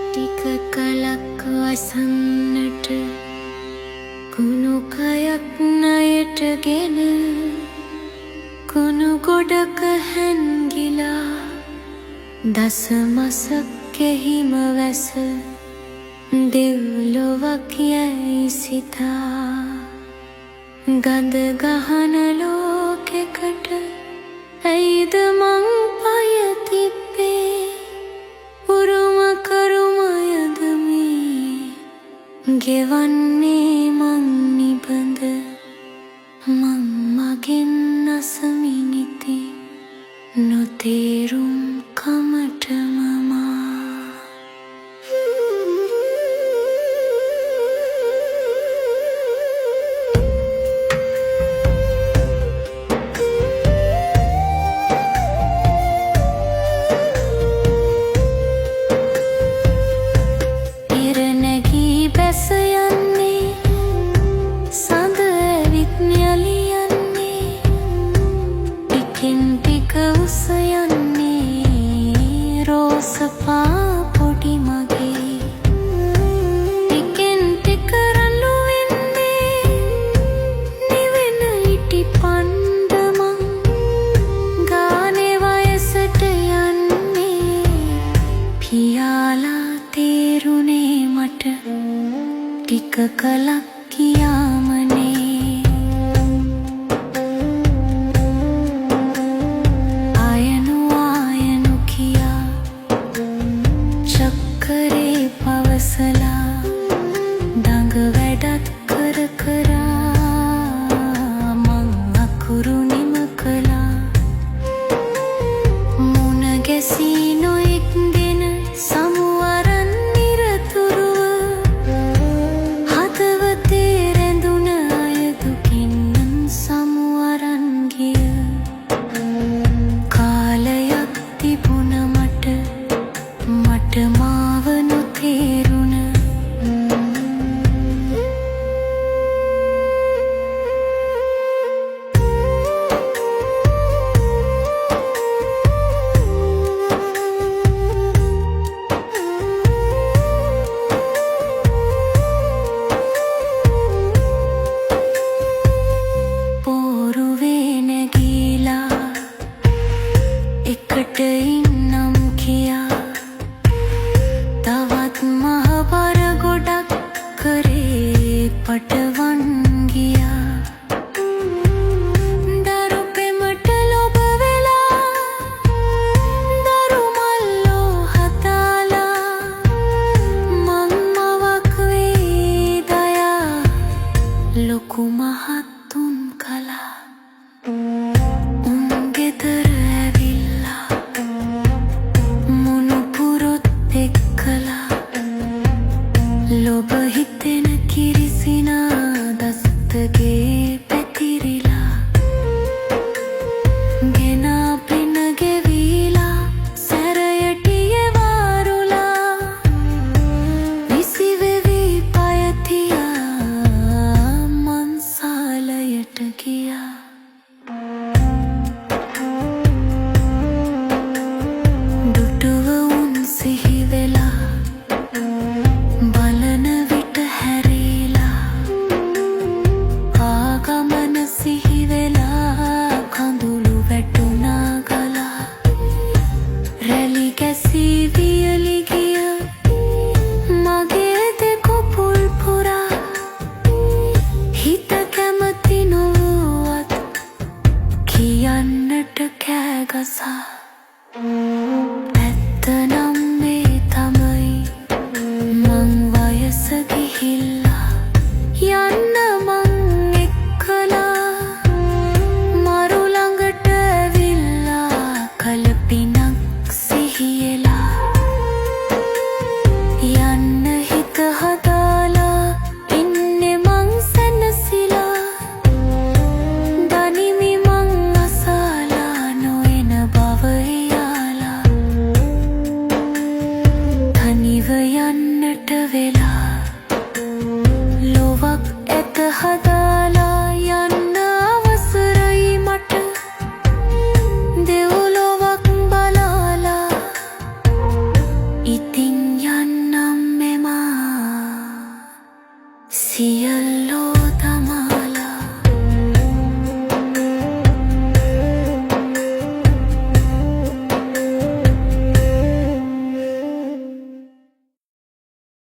ටික කලක් වසන්නට කුණු කයක් ණයටගෙන කුණු ගොඩක හැන්ගිලා දසමසක් එහිම වැස දෙව්ලොවක් යැයි සිතා ගඳ ගහන ලෝකෙකට ඇයිද මං පය තිබ්බේ උරුම කරුමයද මේ ගෙවන්නේ මං නිබඳ මං මගෙන් අසමිනිති නොතේරුම් කමටම පොඩි මගේ ටිකෙන් ටික රළු වෙන්නේ නිවෙන ඉටි පණ්ඩමං ගානේ වයසට යන්නේ පියාලා තේරුනේ මට ටික කලක් කියාමනේ දඟ වැඩත් කර කරා මං අකුරු නිම කළා මුණ ගැසී නොයෙක් දෙන සමුවරන් නිරතුරුව හදවතේ රැඳුන අය දුකින් සමුවරන් ගිය කාලයක් තිබුණ මට මාව නොතේරුණ එකට ඉන්නම් කියා තවත් මහබර ගොඩක් කරේ පටවන් ගියා දරු පෙමට ලොබ වෙලා දරු මල්ලෝ හදාලා මං මවක් වේ දයා ලොකු මහත්තුන් කලා ගෙදර ලොබ හිතෙන කිරිසිනා දස්තගේ පැතිරිලා ගෙනා පින ගෙවීලා සැරයටිය වාරුලා විසිවෙවී පයතියා මන්සාලයට ගියා දුටුව උන් සිහි වෙලා කියන්නට කෑගසා ඇත්ත නම් මේ තමයි මං වයස ගිහිල්ලා යන්න මං එක්කලා මරු ළඟට ඇවිල්ලා කලපිනක් සිහියලා යන්න හිත හදාලා ඉන්නේ මං සැනසිලා දනිමි මං අසාලා නොඑන බව එයාලා සියල්ලෝ